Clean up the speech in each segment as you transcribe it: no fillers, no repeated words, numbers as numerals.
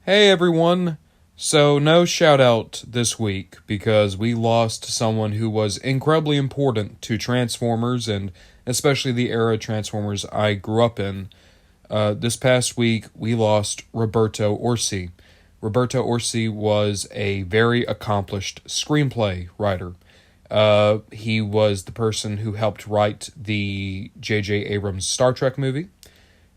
Hey everyone! So, no shout out this week because we lost someone who was incredibly important to Transformers and especially the era of Transformers I grew up in. This past week, we lost Roberto Orci. Roberto Orci was a very accomplished screenplay writer. He was the person who helped write the J.J. Abrams Star Trek movie.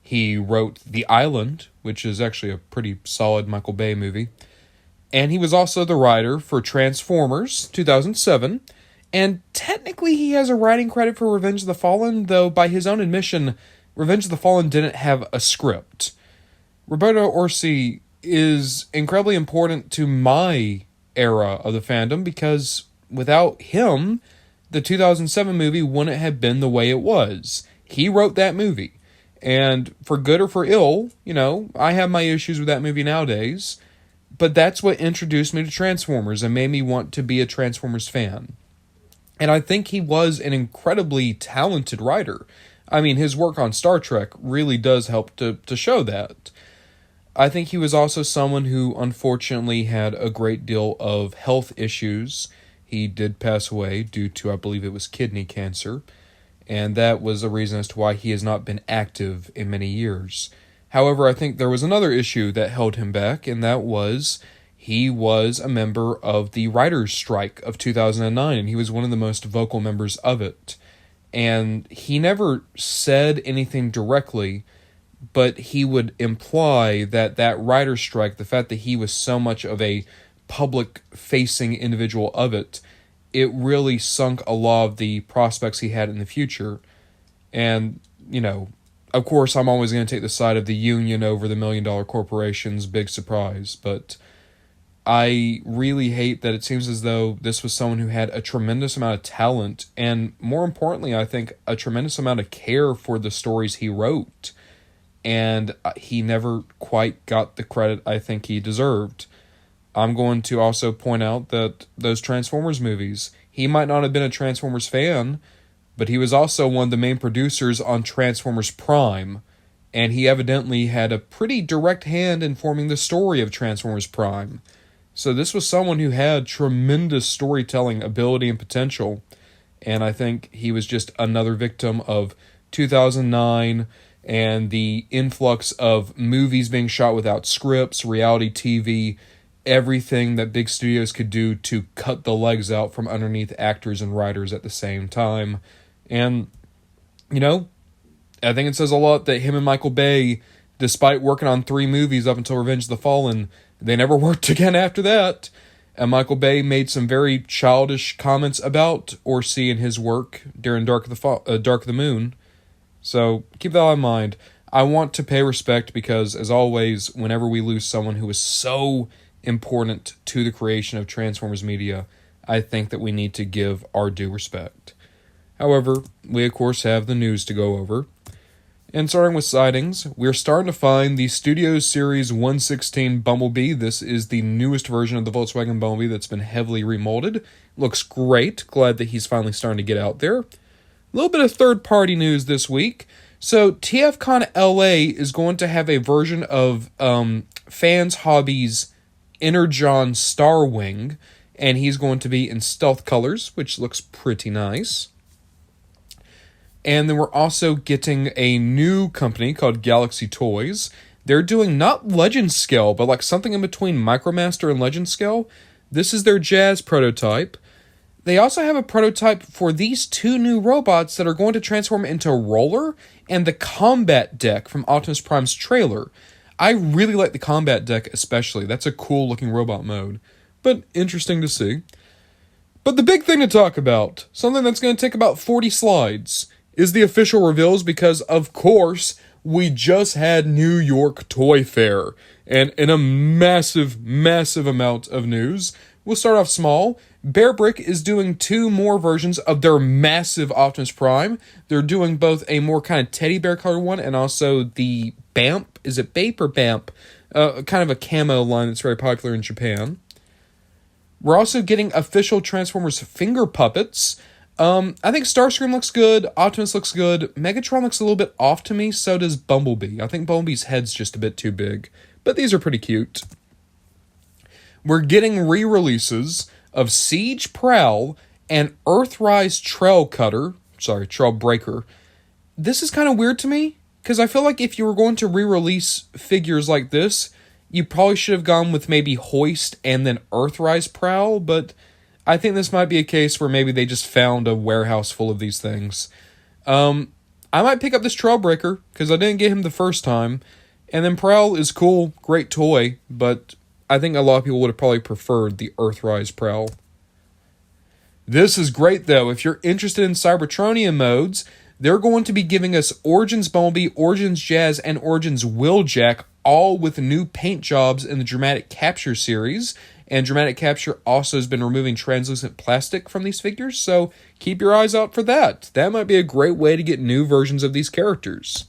He wrote The Island, which is actually a pretty solid Michael Bay movie. And he was also the writer for Transformers 2007. And technically he has a writing credit for Revenge of the Fallen, though by his own admission, Revenge of the Fallen didn't have a script. Roberto Orci is incredibly important to my era of the fandom because without him, the 2007 movie wouldn't have been the way it was. He wrote that movie. And for good or for ill, I have my issues with that movie nowadays. But that's what introduced me to Transformers and made me want to be a Transformers fan. And I think he was an incredibly talented writer. I mean, his work on Star Trek really does help to show that. I think he was also someone who unfortunately had a great deal of health issues. He did pass away due to, I believe it was kidney cancer. And that was a reason as to why he has not been active in many years. However, I think there was another issue that held him back, and that was he was a member of the writers' strike of 2009, and he was one of the most vocal members of it. And he never said anything directly, but he would imply that writer's strike, the fact that he was so much of a public-facing individual of it, it really sunk a lot of the prospects he had in the future. And, of course, I'm always going to take the side of the union over the million-dollar corporations, big surprise. But I really hate that it seems as though this was someone who had a tremendous amount of talent, and more importantly, I think, a tremendous amount of care for the stories he wrote. And he never quite got the credit I think he deserved. I'm going to also point out that those Transformers movies, he might not have been a Transformers fan, but he was also one of the main producers on Transformers Prime, and he evidently had a pretty direct hand in forming the story of Transformers Prime. So this was someone who had tremendous storytelling ability and potential, and I think he was just another victim of 2009 and the influx of movies being shot without scripts, reality TV, everything that big studios could do to cut the legs out from underneath actors and writers at the same time. And, I think it says a lot that him and Michael Bay, despite working on 3 movies up until Revenge of the Fallen, they never worked again after that. And Michael Bay made some very childish comments about Orci and his work during Dark of the Moon. So keep that in mind. I want to pay respect because, as always, whenever we lose someone who is so important to the creation of Transformers media, I think that we need to give our due respect. However, we of course have the news to go over. And starting with sightings, we're starting to find the Studio Series 116 Bumblebee. This is the newest version of the Volkswagen Bumblebee that's been heavily remolded. Looks great. Glad that he's finally starting to get out there. A little bit of third-party news this week. So TFCon LA is going to have a version of Fans Hobbies Energon Starwing, and he's going to be in stealth colors, which looks pretty nice. And then we're also getting a new company called Galaxy Toys. They're doing not Legend Scale, but like something in between Micromaster and Legend Scale. This is their Jazz prototype. They also have a prototype for these 2 new robots that are going to transform into Roller and the Combat Deck from Optimus Prime's trailer. I really like the Combat Deck especially. That's a cool looking robot mode. But interesting to see. But the big thing to talk about, something that's going to take about 40 slides, is the official reveals because, of course, we just had New York Toy Fair. And in a massive, massive amount of news, we'll start off small. Bear Brick is doing 2 more versions of their massive Optimus Prime. They're doing both a more kind of teddy bear color one and also the BAMP. Is it BAPE or BAMP? Kind of a camo line that's very popular in Japan. We're also getting official Transformers finger puppets. I think Starscream looks good, Optimus looks good, Megatron looks a little bit off to me, so does Bumblebee. I think Bumblebee's head's just a bit too big, but these are pretty cute. we're getting re-releases of Siege Prowl and Earthrise Trail Breaker. This is kind of weird to me, because I feel like if you were going to re-release figures like this, you probably should have gone with maybe Hoist and then Earthrise Prowl, but I think this might be a case where maybe they just found a warehouse full of these things. I might pick up this Trailbreaker, because I didn't get him the first time, and then Prowl is cool, great toy, but I think a lot of people would have probably preferred the Earthrise Prowl. This is great, though. If you're interested in Cybertronian modes, they're going to be giving us Origins Bumblebee, Origins Jazz, and Origins Wheeljack, all with new paint jobs in the Dramatic Capture series. And Dramatic Capture also has been removing translucent plastic from these figures, so keep your eyes out for that. That might be a great way to get new versions of these characters.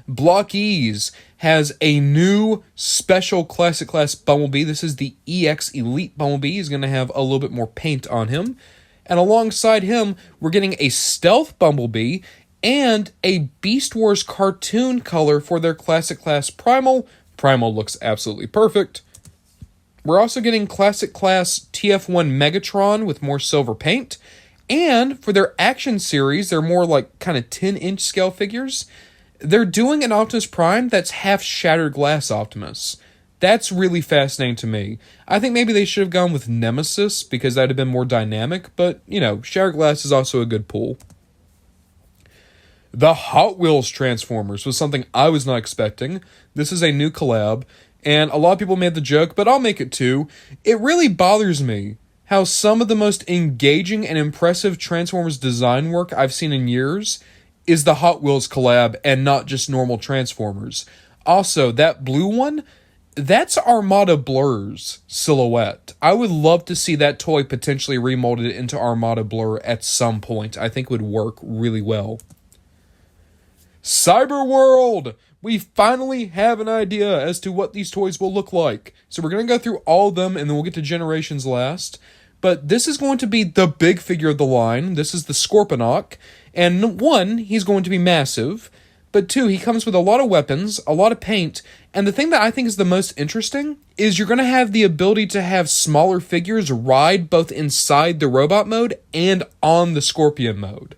Blokees has a new special Classic Class Bumblebee. This is the EX Elite Bumblebee. He's going to have a little bit more paint on him. And alongside him, we're getting a Stealth Bumblebee and a Beast Wars cartoon color for their Classic Class Primal. Primal looks absolutely perfect. We're also getting Classic Class TF1 Megatron with more silver paint. And for their action series, they're more like kind of 10-inch scale figures. They're doing an Optimus Prime that's half Shattered Glass Optimus. That's really fascinating to me. I think maybe they should have gone with Nemesis because that would have been more dynamic, but, Shattered Glass is also a good pull. The Hot Wheels Transformers was something I was not expecting. This is a new collab, and a lot of people made the joke, but I'll make it too. It really bothers me how some of the most engaging and impressive Transformers design work I've seen in years is the Hot Wheels collab and not just normal Transformers. Also, that blue one, that's Armada Blur's silhouette. I would love to see that toy potentially remolded into Armada Blur at some point. I think it would work really well. Cyberworld! We finally have an idea as to what these toys will look like. So we're going to go through all of them and then we'll get to Generations last. But this is going to be the big figure of the line. This is the Scorponok. And 1, he's going to be massive. But 2, he comes with a lot of weapons, a lot of paint. And the thing that I think is the most interesting is you're going to have the ability to have smaller figures ride both inside the robot mode and on the Scorpion mode.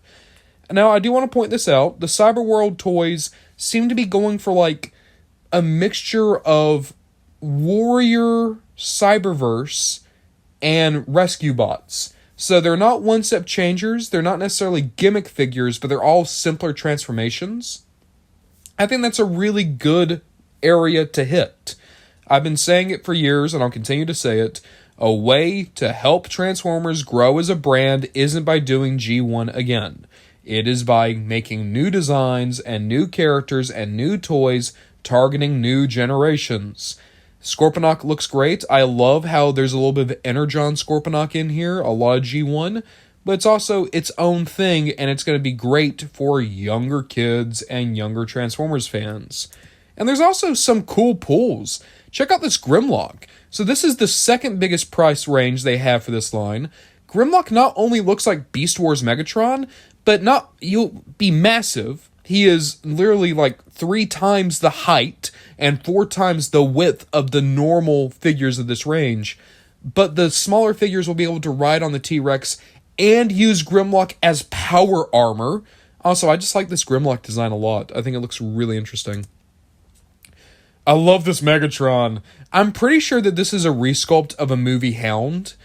Now, I do want to point this out. The Cyberworld toys seem to be going for like a mixture of Warrior Cyberverse and Rescue Bots. So they're not one-step changers, they're not necessarily gimmick figures, but they're all simpler transformations. I think that's a really good area to hit. I've been saying it for years, and I'll continue to say it. A way to help Transformers grow as a brand isn't by doing G1 again. It is by making new designs and new characters and new toys targeting new generations. Scorponok looks great. I love how there's a little bit of Energon Scorponok in here, a lot of G1, but it's also its own thing, and it's going to be great for younger kids and younger Transformers fans. And there's also some cool pulls. Check out this Grimlock. So this is the second biggest price range they have for this line. Grimlock not only looks like Beast Wars Megatron, but you'll be massive. He is literally like 3 times the height and 4 times the width of the normal figures of this range. But the smaller figures will be able to ride on the T-Rex and use Grimlock as power armor. Also, I just like this Grimlock design a lot. I think it looks really interesting. I love this Megatron. I'm pretty sure that this is a resculpt of a movie Hound.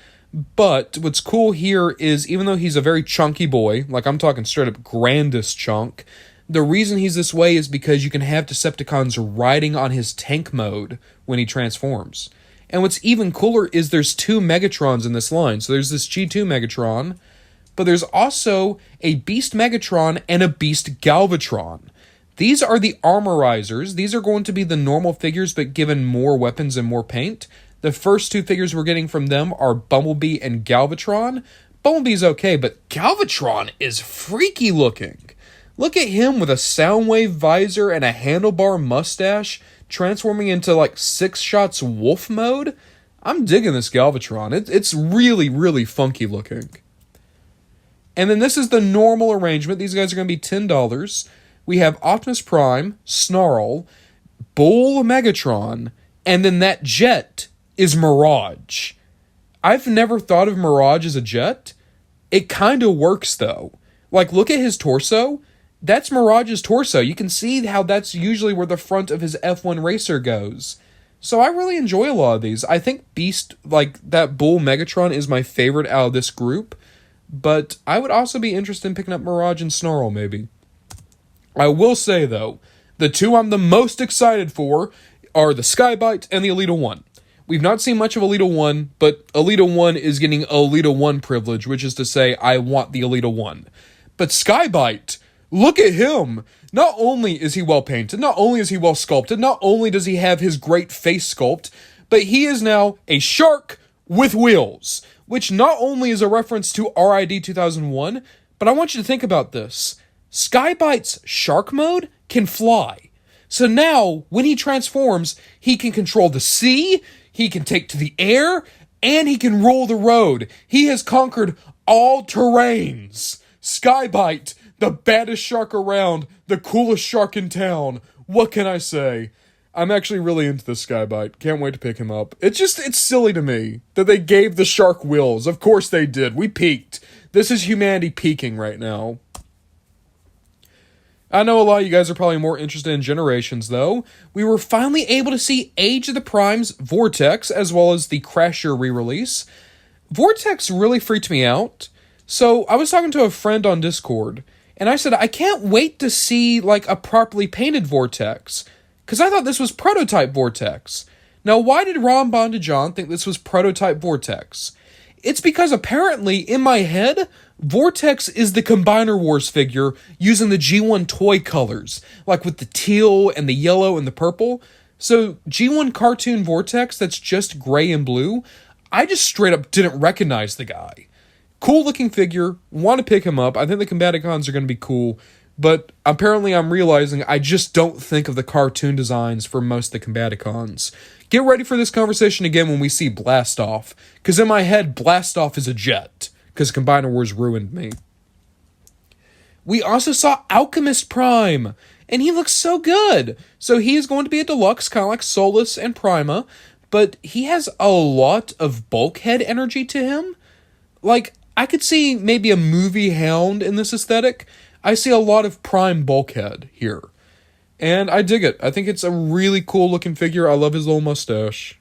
But what's cool here is even though he's a very chunky boy, like I'm talking straight up grandest chunk, the reason he's this way is because you can have Decepticons riding on his tank mode when he transforms. And what's even cooler is there's 2 Megatrons in this line. So there's this G2 Megatron, but there's also a Beast Megatron and a Beast Galvatron. These are the Armorizers. These are going to be the normal figures, but given more weapons and more paint. The first 2 figures we're getting from them are Bumblebee and Galvatron. Bumblebee's okay, but Galvatron is freaky looking. Look at him with a Soundwave visor and a handlebar mustache, transforming into like 6 shots wolf mode. I'm digging this Galvatron. It's really, really funky looking. And then this is the normal arrangement. These guys are going to be $10. We have Optimus Prime, Snarl, Bull Megatron, and then that jet is Mirage. I've never thought of Mirage as a jet. It kind of works, though. Like, look at his torso. That's Mirage's torso. You can see how that's usually where the front of his F1 racer goes. So I really enjoy a lot of these. I think Beast, like, that Bull Megatron is my favorite out of this group. But I would also be interested in picking up Mirage and Snarl, maybe. I will say, though, the two I'm the most excited for are the Skybite and the Elita 1. We've not seen much of Elita 1, but Elita 1 is getting Elita 1 privilege, which is to say, I want the Elita 1. But Skybite, look at him! Not only is he well painted, not only is he well sculpted, not only does he have his great face sculpt, but he is now a shark with wheels, which not only is a reference to RID 2001, but I want you to think about this. Skybite's shark mode can fly. So now, when he transforms, he can control the sea, he can take to the air, and he can rule the road. He has conquered all terrains. Skybite, the baddest shark around, the coolest shark in town. What can I say? I'm actually really into this Skybite. Can't wait to pick him up. It's silly to me that they gave the shark wheels. Of course they did. We peaked. This is humanity peaking right now. I know a lot of you guys are probably more interested in Generations, though. We were finally able to see Age of the Prime's Vortex, as well as the Crasher re-release. Vortex really freaked me out. So, I was talking to a friend on Discord, and I said, I can't wait to see, like, a properly painted Vortex, because I thought this was Prototype Vortex. Now, why did Ron Bondajon think this was Prototype Vortex? It's because apparently, in my head, Vortex is the Combiner Wars figure using the G1 toy colors, like with the teal and the yellow and the purple. So, G1 cartoon Vortex that's just gray and blue, I just straight up didn't recognize the guy. Cool looking figure, want to pick him up. I think the Combaticons are going to be cool, but apparently I'm realizing I just don't think of the cartoon designs for most of the Combaticons. Get ready for this conversation again when we see Blastoff, because in my head, Blastoff is a jet, because Combiner Wars ruined me. We also saw Alchemist Prime, and he looks so good. So he is going to be a deluxe, kind of like Solus and Prima, but he has a lot of bulkhead energy to him. Like, I could see maybe a movie Hound in this aesthetic. I see a lot of Prime bulkhead here. And I dig it. I think it's a really cool looking figure. I love his little mustache.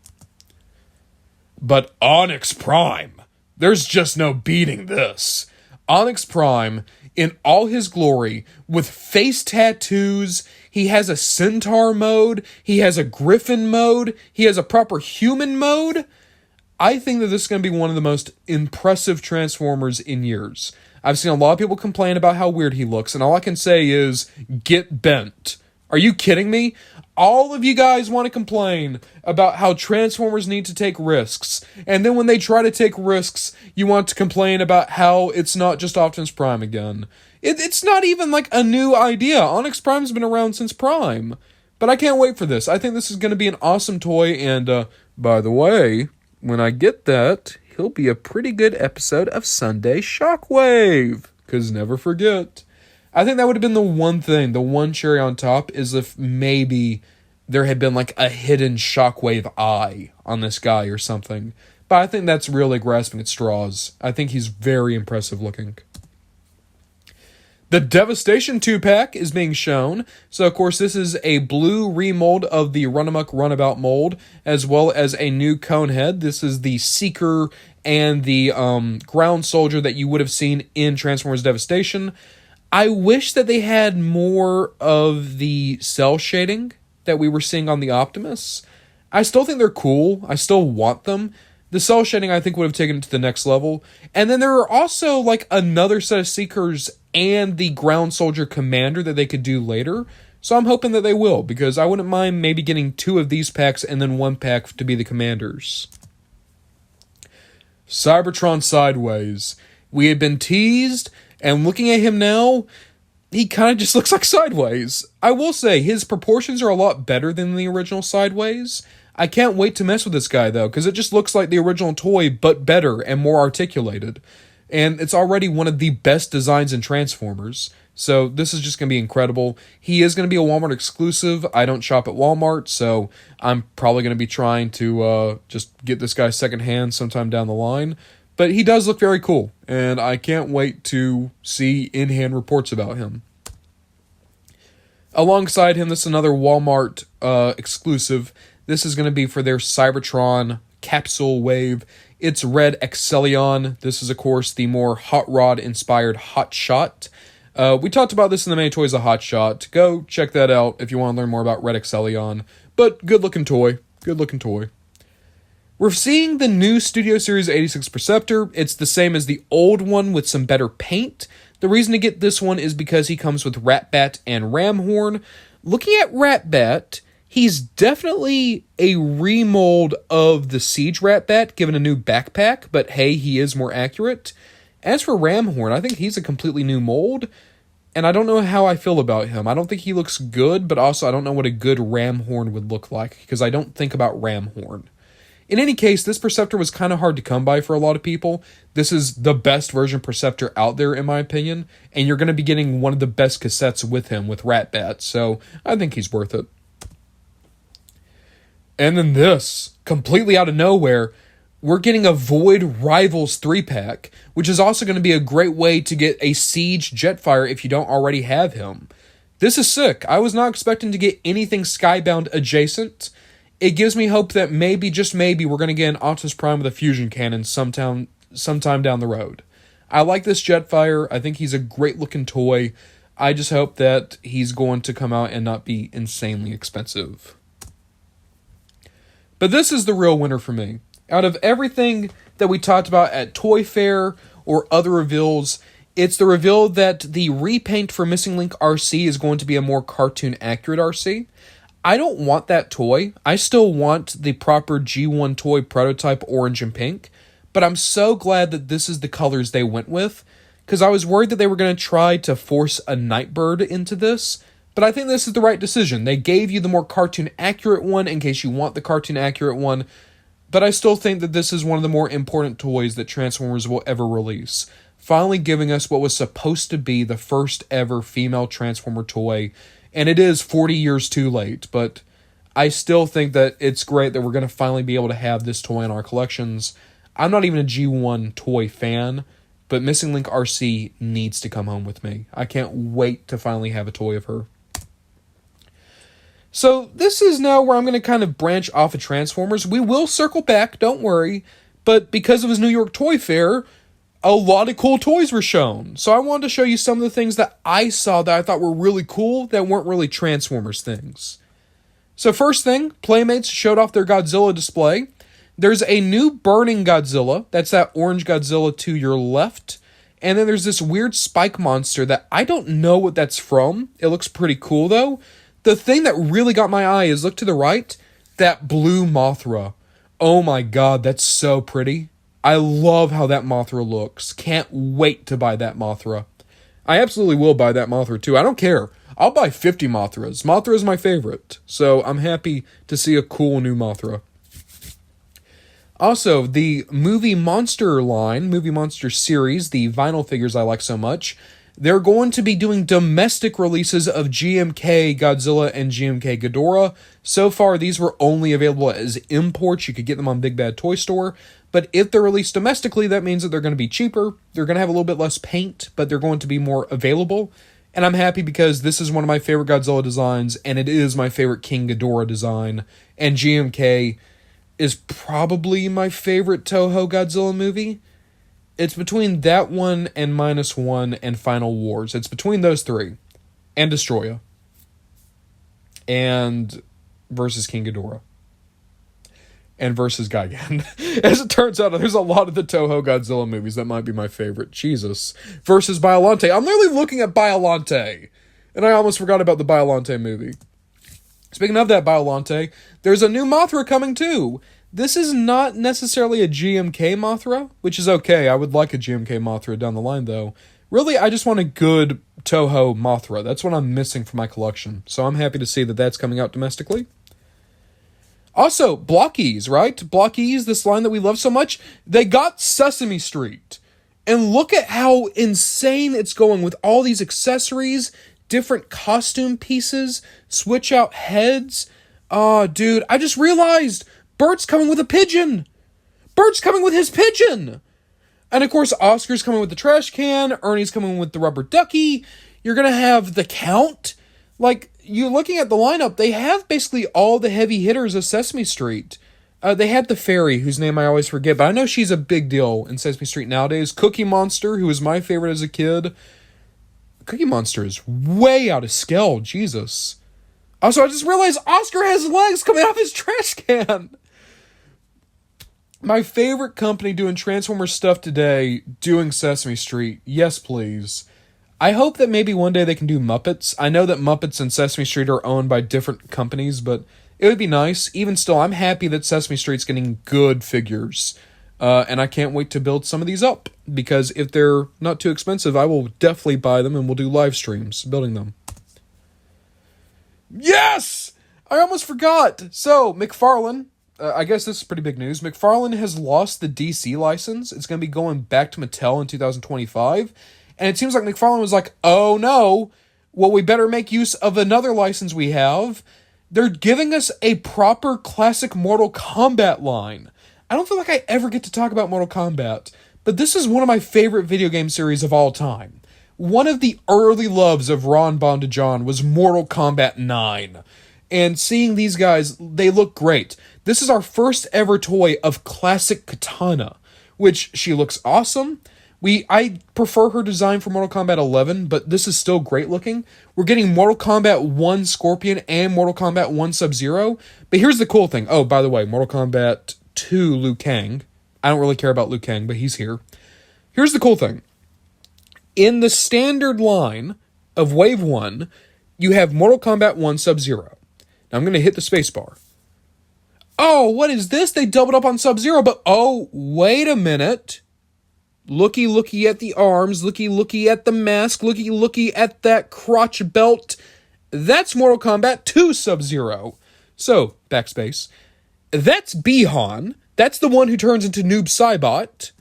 But Onyx Prime, there's just no beating this. Onyx Prime, in all his glory, with face tattoos, he has a centaur mode, he has a griffin mode, he has a proper human mode. I think that this is going to be one of the most impressive Transformers in years. I've seen a lot of people complain about how weird he looks, and all I can say is, get bent. Are you kidding me? All of you guys want to complain about how Transformers need to take risks, and then when they try to take risks, you want to complain about how it's not just Optimus Prime again. It's not even like a new idea. Onyx Prime's been around since Prime. But I can't wait for this. I think this is going to be an awesome toy, and by the way, when I get that, he'll be a pretty good episode of Sunday Shockwave. Because never forget. I think that would have been the one thing, the one cherry on top, is if maybe there had been like a hidden Shockwave eye on this guy or something. But I think that's really grasping at straws. I think he's very impressive looking. The Devastation 2-pack is being shown. So, of course, this is a blue remold of the Runamuck Runabout mold, as well as a new Conehead. This is the Seeker and the Ground Soldier that you would have seen in Transformers Devastation. I wish that they had more of the cell shading that we were seeing on the Optimus. I still think they're cool. I still want them. The cell shading, I think, would have taken it to the next level. And then there are also, like, another set of Seekers and the Ground Soldier Commander that they could do later. So I'm hoping that they will, because I wouldn't mind maybe getting 2 of these packs and then 1 pack to be the Commanders. Cybertron Sideways. We had been teased, and looking at him now, he kind of just looks like Sideways. I will say, his proportions are a lot better than the original Sideways. I can't wait to mess with this guy, though, because it just looks like the original toy, but better and more articulated. And it's already one of the best designs in Transformers. So this is just going to be incredible. He is going to be a Walmart exclusive. I don't shop at Walmart, so I'm probably going to be trying to just get this guy secondhand sometime down the line. But he does look very cool, and I can't wait to see in-hand reports about him. Alongside him, this is another Walmart exclusive. This is going to be for their Cybertron capsule wave. It's Red Excellion. This is, of course, the more Hot Rod-inspired Hot Shot. We talked about this in the Many Toys of Hot Shot. Go check that out if you want to learn more about Red Excellion. But good-looking toy. Good-looking toy. We're seeing the new Studio Series 86 Perceptor. It's the same as the old one with some better paint. The reason to get this one is because he comes with Ratbat and Ramhorn. Looking at Ratbat, he's definitely a remold of the Siege Ratbat, given a new backpack, but hey, he is more accurate. As for Ramhorn, I think he's a completely new mold, and I don't know how I feel about him. I don't think he looks good, but also I don't know what a good Ramhorn would look like, because I don't think about Ramhorn. In any case, this Perceptor was kind of hard to come by for a lot of people. This is the best version Perceptor out there, in my opinion, and you're going to be getting one of the best cassettes with him, with Ratbat, so I think he's worth it. And then this, completely out of nowhere, we're getting a Void Rivals 3-pack, which is also going to be a great way to get a Siege Jetfire if you don't already have him. This is sick. I was not expecting to get anything Skybound adjacent. It gives me hope that maybe, just maybe, we're going to get an Optimus Prime with a fusion cannon sometime down the road. I like this Jetfire. I think he's a great-looking toy. I just hope that he's going to come out and not be insanely expensive. But this is the real winner for me. Out of everything that we talked about at Toy Fair or other reveals, it's the reveal that the repaint for Missing Link RC is going to be a more cartoon-accurate RC. I don't want that toy. I still want the proper G1 toy prototype orange and pink, but I'm so glad that this is the colors they went with, because I was worried that they were going to try to force a Nightbird into this, but I think this is the right decision. They gave you the more cartoon-accurate one in case you want the cartoon-accurate one, but I still think that this is one of the more important toys that Transformers will ever release. Finally giving us what was supposed to be the first ever female Transformer toy, and it is 40 years too late, but I still think that it's great that we're going to finally be able to have this toy in our collections. I'm not even a G1 toy fan, but Missing Link RC needs to come home with me. I can't wait to finally have a toy of her. So this is now where I'm going to kind of branch off of Transformers. We will circle back, don't worry, but because it was New York Toy Fair, a lot of cool toys were shown. So I wanted to show you some of the things that I saw that I thought were really cool that weren't really Transformers things. So first thing, Playmates showed off their Godzilla display. There's a new Burning Godzilla. That's that orange Godzilla to your left. And then there's this weird spike monster that I don't know what that's from. It looks pretty cool though. The thing that really got my eye is, look to the right, that blue Mothra. Oh my god, that's so pretty. I love how that Mothra looks. Can't wait to buy that Mothra. I absolutely will buy that Mothra too. I don't care. I'll buy 50 Mothras. Mothra is my favorite. So I'm happy to see a cool new Mothra. Also, the Movie Monster line, Movie Monster series, the vinyl figures I like so much, they're going to be doing domestic releases of GMK Godzilla and GMK Ghidorah. So far, these were only available as imports. You could get them on Big Bad Toy Store. But if they're released domestically, that means that they're going to be cheaper. They're going to have a little bit less paint, but they're going to be more available. And I'm happy because this is one of my favorite Godzilla designs, and it is my favorite King Ghidorah design. And GMK is probably my favorite Toho Godzilla movie. It's between that one and -1 and Final Wars. It's between those three. And Destroya. And versus King Ghidorah. And versus Gigan. As it turns out, there's a lot of the Toho Godzilla movies that might be my favorite. Jesus. Versus Biollante. I'm literally looking at Biollante. And I almost forgot about the Biollante movie. Speaking of that Biollante, there's a new Mothra coming too. This is not necessarily a GMK Mothra, which is okay. I would like a GMK Mothra down the line, though. Really, I just want a good Toho Mothra. That's what I'm missing from my collection. So I'm happy to see that that's coming out domestically. Also, Blokees, right? Blokees, this line that we love so much. They got Sesame Street. And look at how insane it's going with all these accessories, different costume pieces, switch out heads. Oh, dude, I just realized Bert's coming with a pigeon. Bert's coming with his pigeon. And of course, Oscar's coming with the trash can. Ernie's coming with the rubber ducky. You're going to have the Count. Like, you're looking at the lineup, they have basically all the heavy hitters of Sesame Street. They had the fairy, whose name I always forget, but I know she's a big deal in Sesame Street nowadays. Cookie Monster, who was my favorite as a kid. Cookie Monster is way out of scale, Jesus. Also, I just realized Oscar has legs coming off his trash can. My favorite company doing Transformers stuff today, doing Sesame Street. Yes, please. I hope that maybe one day they can do Muppets. I know that Muppets and Sesame Street are owned by different companies, but it would be nice. Even still, I'm happy that Sesame Street's getting good figures. And I can't wait to build some of these up, because if they're not too expensive, I will definitely buy them and we'll do live streams building them. Yes! I almost forgot! So, McFarlane, I guess this is pretty big news. McFarlane has lost the DC license. It's going to be going back to Mattel in 2025. And it seems like McFarlane was like, oh no, well, we better make use of another license we have. They're giving us a proper classic Mortal Kombat line. I don't feel like I ever get to talk about Mortal Kombat, but this is one of my favorite video game series of all time. One of the early loves of Ron Bondajon was Mortal Kombat 9. And seeing these guys, they look great. This is our first ever toy of classic Katana, which she looks awesome. I prefer her design for Mortal Kombat 11, but this is still great looking. We're getting Mortal Kombat 1 Scorpion and Mortal Kombat 1 Sub-Zero. But here's the cool thing. Oh, by the way, Mortal Kombat 2 Liu Kang. I don't really care about Liu Kang, but he's here. Here's the cool thing. In the standard line of Wave 1, you have Mortal Kombat 1 Sub-Zero. Now I'm going to hit the spacebar. Oh, what is this? They doubled up on Sub-Zero, but oh, wait a minute. Looky at the arms, looky at the mask, looky at that crotch belt. That's Mortal Kombat 2 Sub-Zero. So, backspace. That's Bihan. That's the one who turns into Noob Saibot.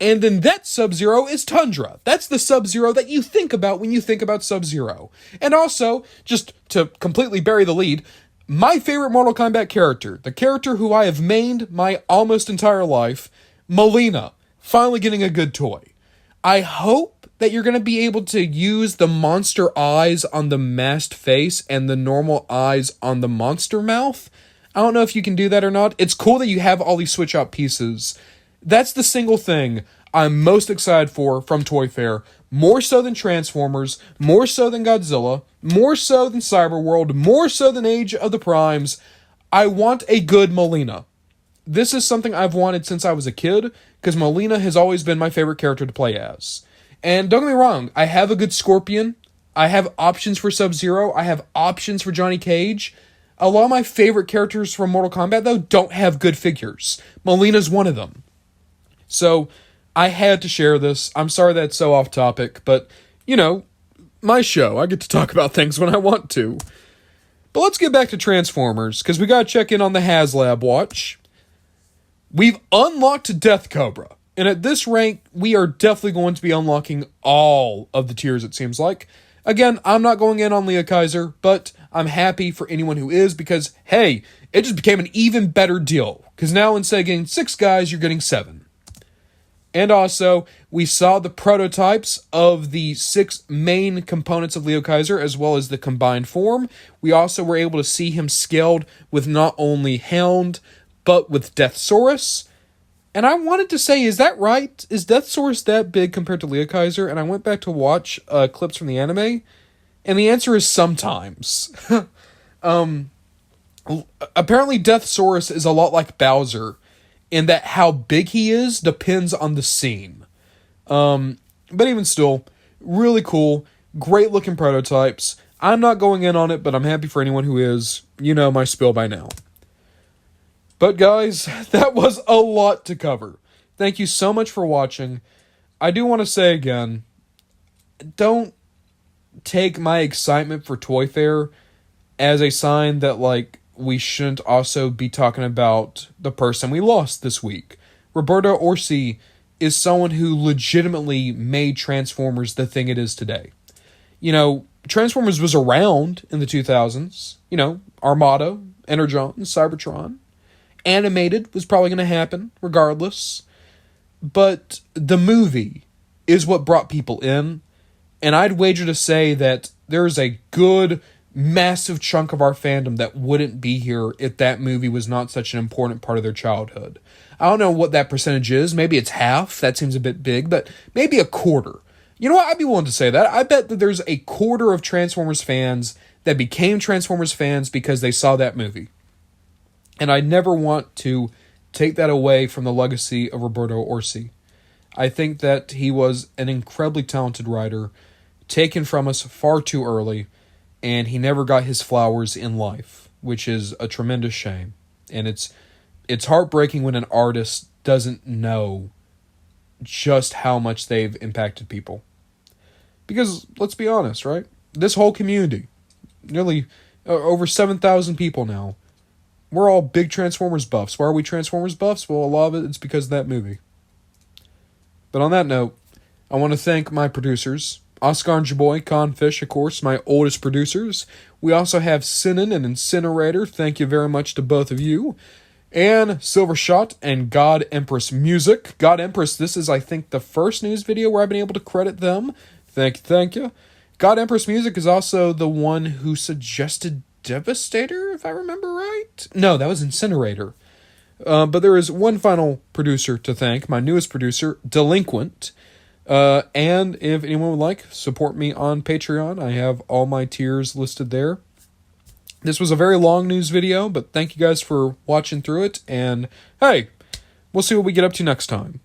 And then that Sub-Zero is Tundra. That's the Sub-Zero that you think about when you think about Sub-Zero. And also, just to completely bury the lead, my favorite Mortal Kombat character, the character who I have mained my almost entire life, Mileena. Finally getting a good toy. I hope that you're going to be able to use the monster eyes on the masked face and the normal eyes on the monster mouth. I don't know if you can do that or not. It's cool that you have all these switch out pieces. That's the single thing I'm most excited for from Toy Fair. More so than Transformers, more so than Godzilla, more so than Cyberworld, more so than Age of the Primes. I want a good Mileena. This is something I've wanted since I was a kid, because Mileena has always been my favorite character to play as. And don't get me wrong, I have a good Scorpion, I have options for Sub-Zero, I have options for Johnny Cage. A lot of my favorite characters from Mortal Kombat, though, don't have good figures. Mileena's one of them. So, I had to share this. I'm sorry that's so off topic, but, you know, my show, I get to talk about things when I want to. But let's get back to Transformers, because we gotta check in on the HasLab watch. We've unlocked Death Cobra, and at this rank, we are definitely going to be unlocking all of the tiers, it seems like. Again, I'm not going in on Leah Kaiser, but I'm happy for anyone who is, because, hey, it just became an even better deal, because now instead of getting 6 guys, you're getting 7. And also, we saw the prototypes of the 6 main components of Leo Kaiser, as well as the combined form. We also were able to see him scaled with not only Hound, but with Deathsaurus. And I wanted to say, is that right? Is Deathsaurus that big compared to Leo Kaiser? And I went back to watch clips from the anime, and the answer is sometimes. Apparently Deathsaurus is a lot like Bowser, in that how big he is depends on the scene. But even still, really cool, great looking prototypes. I'm not going in on it, but I'm happy for anyone who is. You know my spiel by now. But guys, that was a lot to cover. Thank you so much for watching. I do want to say again, don't take my excitement for Toy Fair as a sign that, like, we shouldn't also be talking about the person we lost this week. Roberto Orci is someone who legitimately made Transformers the thing it is today. You know, Transformers was around in the 2000s. You know, Armada, Energon, Cybertron. Animated was probably going to happen regardless. But the movie is what brought people in. And I'd wager to say that there's a good, massive chunk of our fandom that wouldn't be here if that movie was not such an important part of their childhood. I don't know what that percentage is. Maybe it's half. That seems a bit big. But maybe a quarter. You know what? I'd be willing to say that. I bet that there's a quarter of Transformers fans that became Transformers fans because they saw that movie. And I never want to take that away from the legacy of Roberto Orci. I think that he was an incredibly talented writer, taken from us far too early, and he never got his flowers in life, which is a tremendous shame. And it's heartbreaking when an artist doesn't know just how much they've impacted people. Because, let's be honest, right? This whole community, nearly over 7,000 people now, we're all big Transformers buffs. Why are we Transformers buffs? Well, a lot of it's because of that movie. But on that note, I want to thank my producers, Oscar and Jaboy, Confish, of course, my oldest producers. We also have Sinan and Incinerator. Thank you very much to both of you. And Silvershot and God Empress Music. God Empress, this is, I think, the first news video where I've been able to credit them. Thank you. God Empress Music is also the one who suggested Devastator, if I remember right. No, that was Incinerator. But there is one final producer to thank, my newest producer, Delinquent. And if anyone would like, support me on Patreon. I have all my tiers listed there. This was a very long news video, but thank you guys for watching through it. And hey, we'll see what we get up to next time.